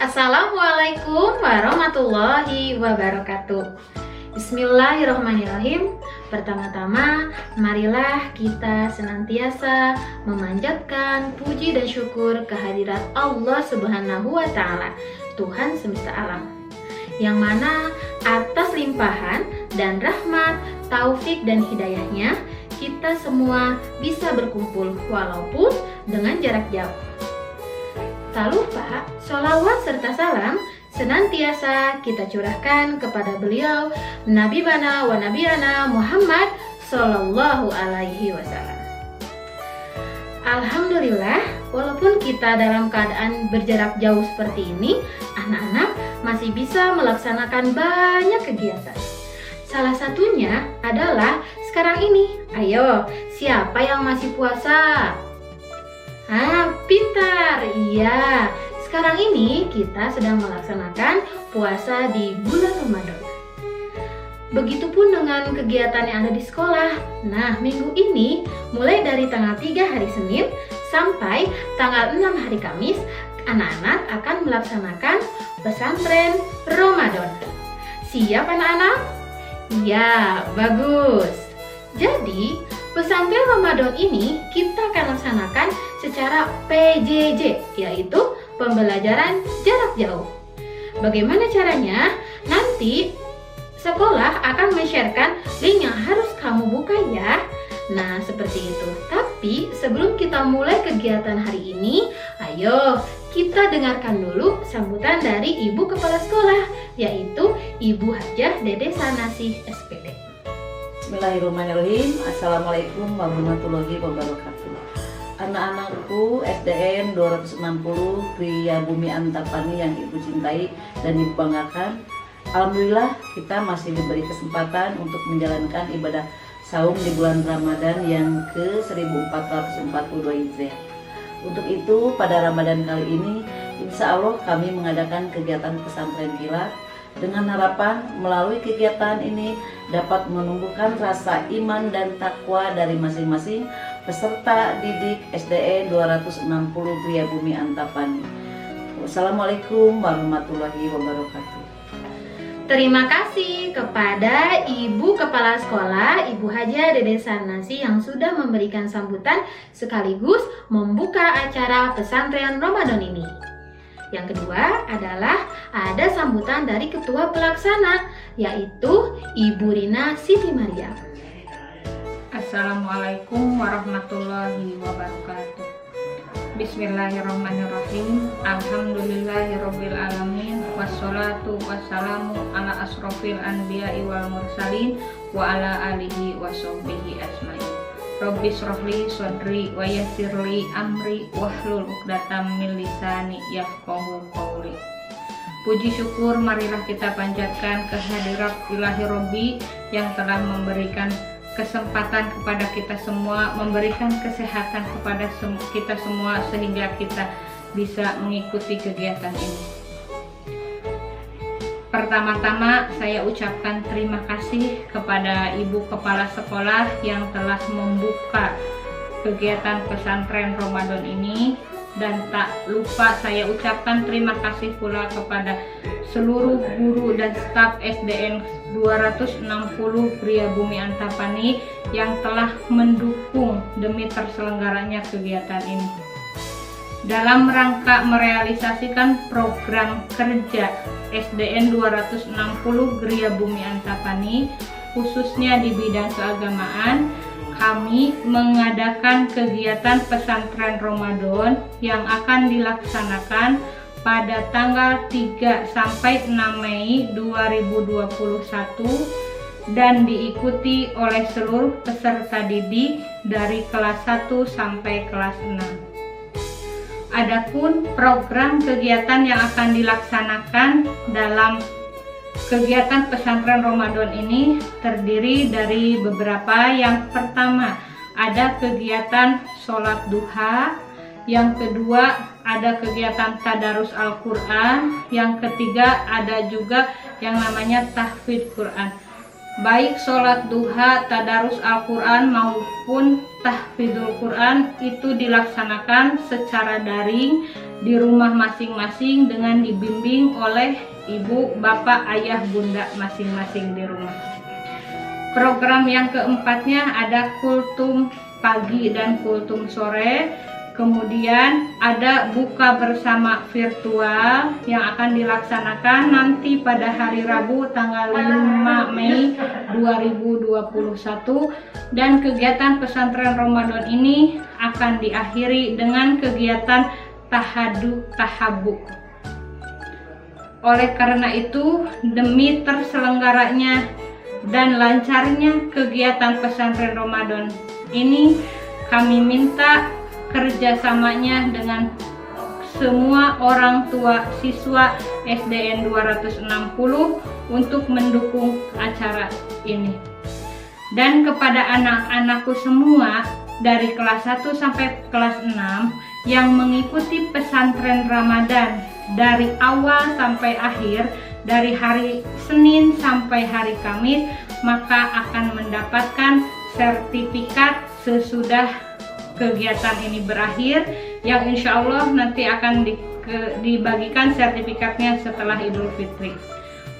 Assalamualaikum warahmatullahi wabarakatuh. Bismillahirrahmanirrahim. Pertama-tama, marilah kita senantiasa memanjatkan puji dan syukur kehadirat Allah Subhanahu wa Ta'ala, Tuhan semesta alam, yang mana atas limpahan dan rahmat, taufik dan hidayahnya, kita semua bisa berkumpul walaupun dengan jarak jauh. Tak lupa, sholawat serta salam senantiasa kita curahkan kepada beliau, Nabi Bana wa Nabiana Muhammad Sallallahu Alaihi Wasallam. Alhamdulillah, walaupun kita dalam keadaan berjarak jauh seperti ini, anak-anak masih bisa melaksanakan banyak kegiatan. Salah satunya adalah sekarang ini. Ayo, siapa yang masih puasa? Pintar. Iya, sekarang ini kita sedang melaksanakan puasa di bulan Ramadan. Begitupun dengan kegiatan yang ada di sekolah. Nah, minggu ini mulai dari tanggal 3 hari Senin sampai tanggal 6 hari Kamis, anak-anak akan melaksanakan pesantren Ramadan. Siap anak-anak? Ya, bagus. Jadi, pesantren Ramadan ini kita akan laksanakan secara PJJ, yaitu pembelajaran jarak jauh. Bagaimana caranya? Nanti sekolah akan men-sharekan link yang harus kamu buka ya. Nah, seperti itu. Tapi sebelum kita mulai kegiatan hari ini, ayo kita dengarkan dulu sambutan dari Ibu Kepala Sekolah, yaitu Ibu Hajah Dede Sanasih SPD. Bismillahirrahmanirrahim. Assalamualaikum warahmatullahi wabarakatuh. Anak-anakku SDN 260 Pria Bumi Antapani yang Ibu cintai dan Ibu banggakan, alhamdulillah kita masih diberi kesempatan untuk menjalankan ibadah saum di bulan Ramadan yang ke-1442 Hijriah. Untuk itu pada Ramadan kali ini insya Allah kami mengadakan kegiatan pesantren kilat dengan harapan melalui kegiatan ini dapat menumbuhkan rasa iman dan takwa dari masing-masing peserta didik SDN 260 Pria Bumi Antapani. Wassalamualaikum warahmatullahi wabarakatuh. Terima kasih kepada Ibu Kepala Sekolah, Ibu Hajah Dede Sanasih yang sudah memberikan sambutan sekaligus membuka acara pesantren Ramadan ini. Yang kedua adalah ada sambutan dari Ketua Pelaksana, yaitu Ibu Rina Siti Maryam. Assalamualaikum warahmatullahi wabarakatuh. Bismillahirrahmanirrahim. Alhamdulillahirabbil alamin. Wassalatu wassalamu ala asrofil anbiya'i wal mursalin wa ala alihi washabbihi ajmain. Rabbi shrahli sadri wa yassirli amri wahlul 'uqdatam min lisani yafqahu qawli. Puji syukur marilah kita panjatkan kehadirat Ilahi Rabbi yang telah memberikan kesempatan kepada kita semua, memberikan kesehatan kepada kita semua sehingga kita bisa mengikuti kegiatan ini. Pertama-tama saya ucapkan terima kasih kepada Ibu Kepala Sekolah yang telah membuka kegiatan pesantren Ramadan ini, dan tak lupa saya ucapkan terima kasih pula kepada seluruh guru dan staf SDN 260 Pria Bumi Antapani yang telah mendukung demi terselenggaranya kegiatan ini. Dalam rangka merealisasikan program kerja SDN 260 Pria Bumi Antapani, khususnya di bidang keagamaan, kami mengadakan kegiatan pesantren Ramadan yang akan dilaksanakan pada tanggal 3 sampai 6 Mei 2021 dan diikuti oleh seluruh peserta didik dari kelas 1 sampai kelas 6. Adapun program kegiatan yang akan dilaksanakan dalam kegiatan pesantren Ramadan ini terdiri dari beberapa. Yang pertama, ada kegiatan sholat duha. Yang kedua, ada kegiatan tadarus Al-Quran. Yang ketiga, ada juga yang namanya tahfidz Quran. baik sholat duha, tadarus Al-Quran maupun tahfidzul Quran itu dilaksanakan secara daring di rumah masing-masing dengan dibimbing oleh ibu, bapak, ayah, bunda masing-masing di rumah. Program yang keempatnya ada kultum pagi dan kultum sore. Kemudian ada buka bersama virtual yang akan dilaksanakan nanti pada hari Rabu tanggal 5 Mei 2021, dan kegiatan pesantren Ramadan ini akan diakhiri dengan kegiatan tahabuk. Oleh karena itu, demi terselenggaranya dan lancarnya kegiatan pesantren Ramadan ini, kami minta kerjasamanya dengan semua orang tua siswa SDN 260 untuk mendukung acara ini. Dan kepada anak-anakku semua dari kelas 1 sampai kelas 6 yang mengikuti pesantren Ramadan dari awal sampai akhir, dari hari Senin sampai hari Kamis, maka akan mendapatkan sertifikat sesudah kegiatan ini berakhir, yang insya Allah nanti akan dibagikan sertifikatnya setelah Idul Fitri.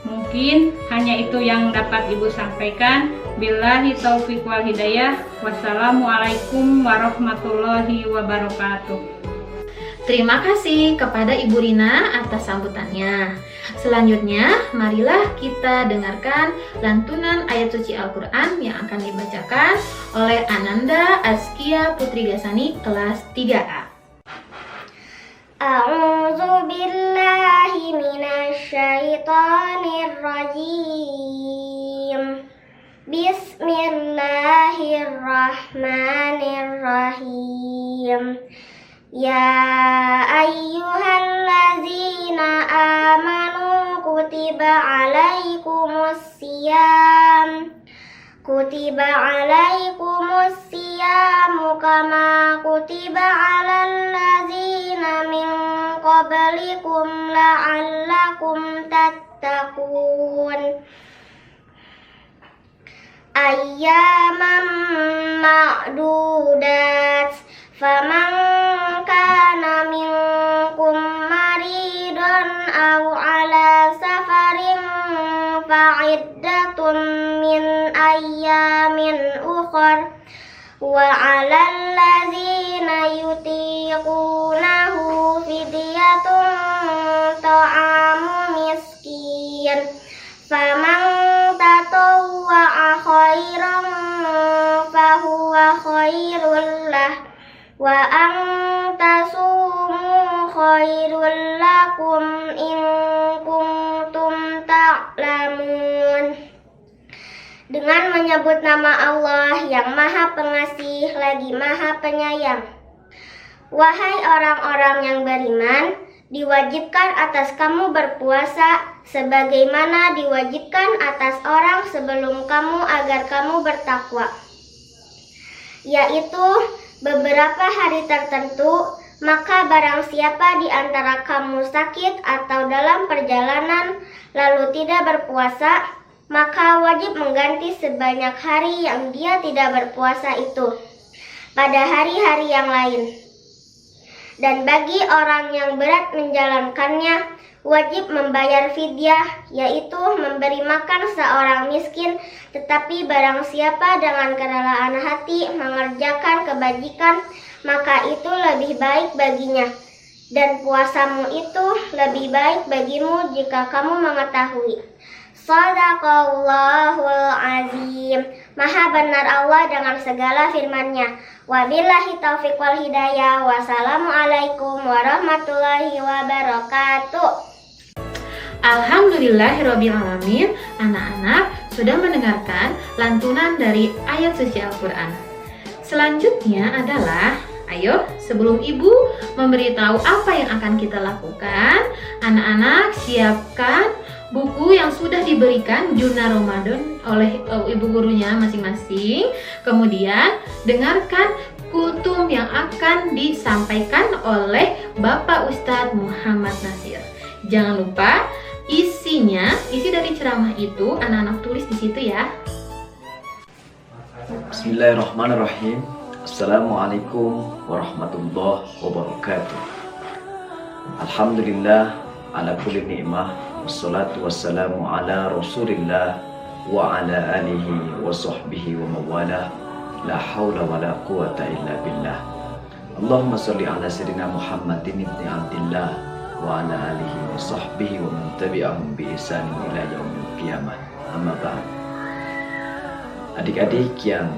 Mungkin hanya itu yang dapat Ibu sampaikan. Billahi taufiq wal hidayah. Wassalamualaikum warahmatullahi wabarakatuh. Terima kasih kepada Ibu Rina atas sambutannya. Selanjutnya, marilah kita dengarkan lantunan ayat suci Al-Quran yang akan dibacakan oleh Ananda Askia Putri Gasani kelas 3A. A'udzu billahi minasyaitonir rajim. Bismillahirrahmanirrahim. Ya ayyuhallazina amanu kutiba alaikumus siyamu kama kutiba alal ladzina min qablikum la'allakum tattaqun. Ayyaman ma'dudat, faman kana minkum maridun aw ala safarin fa'iddatun min ayyamin ukhar, wa 'alal ladzina yutiqunahu fidyatun ta'amu miskin, faman tatawwa'a khairan fahuwa khairul lah, wa an tasumu khairul lakum in kuntum ta'lamun. Dengan menyebut nama Allah yang Maha Pengasih lagi Maha Penyayang. Wahai orang-orang yang beriman, diwajibkan atas kamu berpuasa sebagaimana diwajibkan atas orang sebelum kamu agar kamu bertakwa, yaitu beberapa hari tertentu. Maka barang siapa di antara kamu sakit atau dalam perjalanan lalu tidak berpuasa, maka wajib mengganti sebanyak hari yang dia tidak berpuasa itu pada hari-hari yang lain. Dan bagi orang yang berat menjalankannya, wajib membayar fidyah, yaitu memberi makan seorang miskin. Tetapi barang siapa dengan kerelaan hati mengerjakan kebajikan, maka itu lebih baik baginya. Dan puasamu itu lebih baik bagimu jika kamu mengetahui. Shadaqallahul azim. Maha benar Allah dengan segala firman-Nya. Wabillahi taufiq wal hidayah. Wassalamualaikum warahmatullahi wabarakatuh. Alhamdulillahirrabbilalamin. Anak-anak sudah mendengarkan lantunan dari ayat suci Al-Quran. Selanjutnya adalah, ayo sebelum Ibu memberitahu apa yang akan kita lakukan, anak-anak siapkan buku yang sudah diberikan Jurnal Ramadan oleh ibu gurunya masing-masing. Kemudian dengarkan kultum yang akan disampaikan oleh Bapak Ustadz Muhammad Nasir. Jangan lupa isi dari ceramah itu anak-anak tulis di situ ya. Bismillahirrahmanirrahim. Assalamualaikum warahmatullahi wabarakatuh. Alhamdulillah ala kulli ni'mah, wassalatu wassalamu ala rasulillah wa ala alihi wa sahbihi wa mawalah. La hawla wa la quwata illa billah. Allahumma salli ala sayyidina Muhammadin ibni Abdillah wa ala alihi wa sahbihi wa man tabi'ahum bi ihsanin ila yaumil qiyamah. Amma ba'd. Adik-adik yang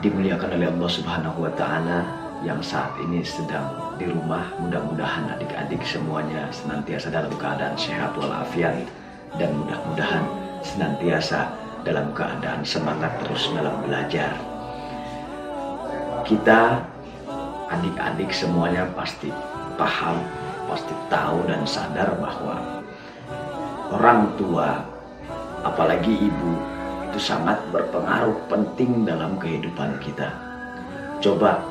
dimuliakan oleh Allah Subhanahu wa taala yang saat ini sedang di rumah, mudah-mudahan adik-adik semuanya senantiasa dalam keadaan sehat walafiat dan mudah-mudahan senantiasa dalam keadaan semangat terus dalam belajar. Kita adik-adik semuanya pasti paham, pasti tahu dan sadar bahwa orang tua, apalagi ibu, itu sangat berpengaruh penting dalam kehidupan kita. Coba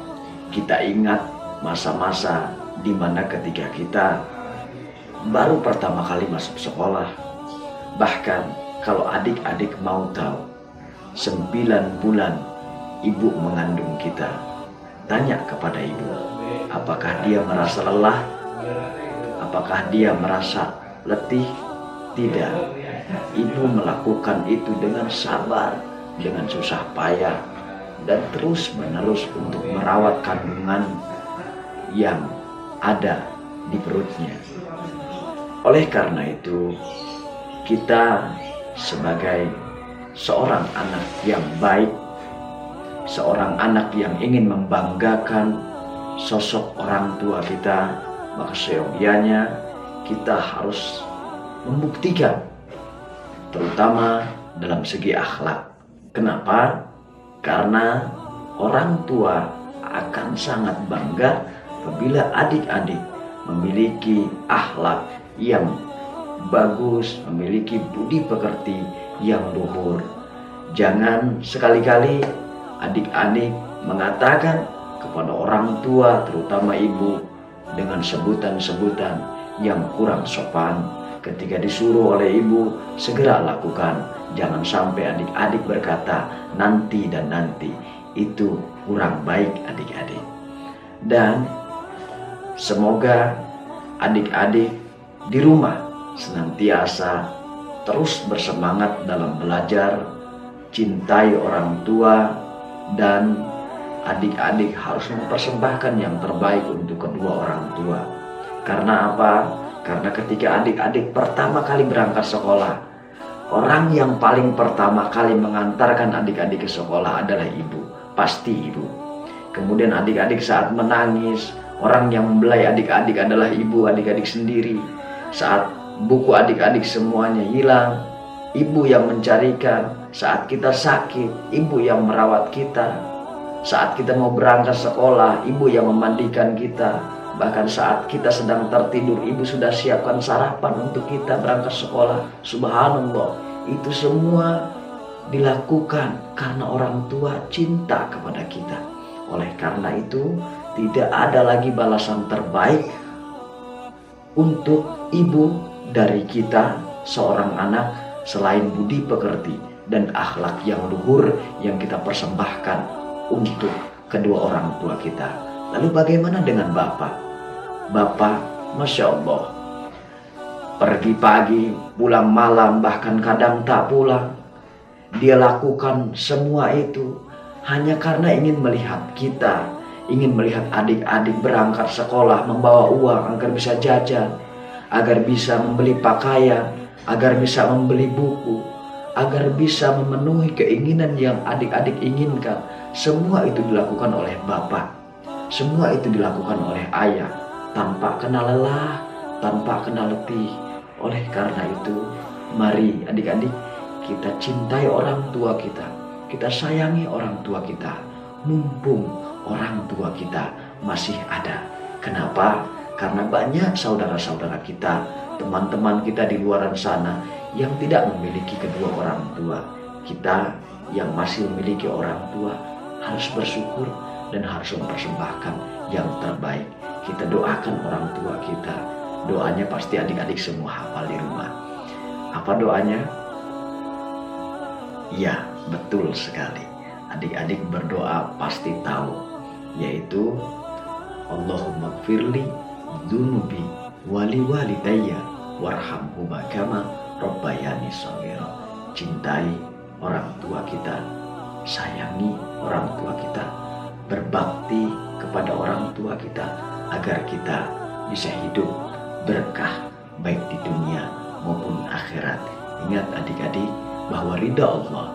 kita ingat masa-masa di mana ketika kita baru pertama kali masuk sekolah. Bahkan kalau adik-adik mau tahu, 9 bulan ibu mengandung kita. Tanya kepada ibu, apakah dia merasa lelah? Apakah dia merasa letih? Tidak. Ibu melakukan itu dengan sabar, dengan susah payah, dan terus menerus untuk merawat kandungan yang ada di perutnya. Oleh karena itu, kita sebagai seorang anak yang baik, seorang anak yang ingin membanggakan sosok orang tua kita, maka seyogianya kita harus membuktikan, terutama dalam segi akhlak. Kenapa? Karena orang tua akan sangat bangga apabila adik-adik memiliki akhlak yang bagus, memiliki budi pekerti yang luhur. Jangan sekali-kali adik-adik mengatakan kepada orang tua, terutama ibu, dengan sebutan-sebutan yang kurang sopan. Ketika disuruh oleh ibu, segera lakukan. Jangan sampai adik-adik berkata nanti dan nanti. Itu kurang baik adik-adik. Dan semoga adik-adik di rumah senantiasa terus bersemangat dalam belajar, cintai orang tua, dan adik-adik harus mempersembahkan yang terbaik untuk kedua orang tua. Karena apa? Karena ketika adik-adik pertama kali berangkat sekolah, orang yang paling pertama kali mengantarkan adik-adik ke sekolah adalah ibu. Pasti ibu. Kemudian adik-adik saat menangis, orang yang membelai adik-adik adalah ibu adik-adik sendiri. Saat buku adik-adik semuanya hilang, ibu yang mencarikan. Saat kita sakit, ibu yang merawat kita. Saat kita mau berangkat sekolah, ibu yang memandikan kita. Bahkan saat kita sedang tertidur, ibu sudah siapkan sarapan untuk kita berangkat sekolah. Subhanallah, itu semua dilakukan karena orang tua cinta kepada kita. Oleh karena itu, tidak ada lagi balasan terbaik untuk ibu dari kita seorang anak selain budi pekerti dan akhlak yang luhur yang kita persembahkan untuk kedua orang tua kita. Lalu bagaimana dengan bapak? Bapak, Masya Allah, pergi pagi, pulang malam, bahkan kadang tak pulang. Dia lakukan semua itu hanya karena ingin melihat kita, ingin melihat adik-adik berangkat sekolah, membawa uang agar bisa jajan, agar bisa membeli pakaian, agar bisa membeli buku, agar bisa memenuhi keinginan yang adik-adik inginkan. Semua itu dilakukan oleh bapak, semua itu dilakukan oleh ayah, tanpa kenal lelah, tanpa kenal letih. Oleh karena itu, mari adik-adik kita cintai orang tua kita, kita sayangi orang tua kita, mumpung orang tua kita masih ada. Kenapa? Karena banyak saudara-saudara kita, teman-teman kita di luar sana yang tidak memiliki kedua orang tua. Kita yang masih memiliki orang tua harus bersyukur dan harus mempersembahkan yang terbaik. Kita doakan orang tua kita. Doanya pasti adik-adik semua hafal di rumah. Apa doanya? Ya, betul sekali. adik-adik berdoa pasti tahu, yaitu Allahumma gfirli dzunubi wali walidayya warhamhuma kama rabbayani shaghira. Cintai orang tua kita, sayangi orang tua kita, berbakti kepada orang tua kita agar kita bisa hidup berkah baik di dunia maupun akhirat. Ingat adik-adik bahwa ridha Allah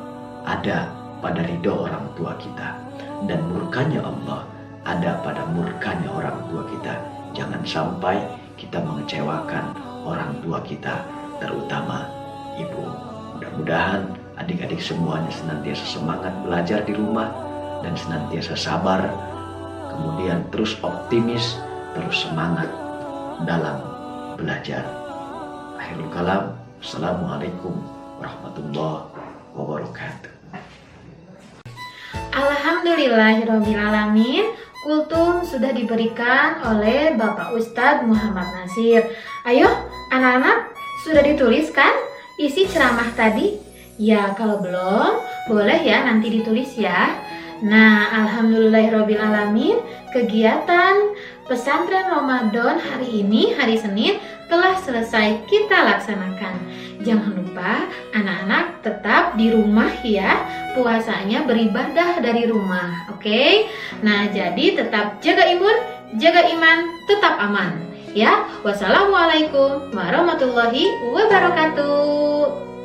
ada pada ridha orang tua kita, dan murkanya Allah ada pada murkanya orang tua kita. Jangan sampai kita mengecewakan orang tua kita, terutama ibu. Mudah-mudahan adik-adik semuanya senantiasa semangat belajar di rumah dan senantiasa sabar, kemudian terus optimis, terus semangat dalam belajar. Akhirul kalam, Assalamualaikum warahmatullahi wabarakatuh. Alhamdulillahirrahmanirrahim. Kultum sudah diberikan oleh Bapak Ustadz Muhammad Nasir. Ayo anak-anak, sudah dituliskan isi ceramah tadi? Ya, kalau belum, boleh ya nanti ditulis ya. Nah, alhamdulillahirrahmanirrahim, kegiatan pesantren Ramadan hari ini, hari Senin, telah selesai kita laksanakan. Jangan lupa anak-anak tetap di rumah ya, puasanya beribadah dari rumah, oke? Nah, jadi tetap jaga imun, jaga iman, tetap aman ya. Wassalamualaikum warahmatullahi wabarakatuh.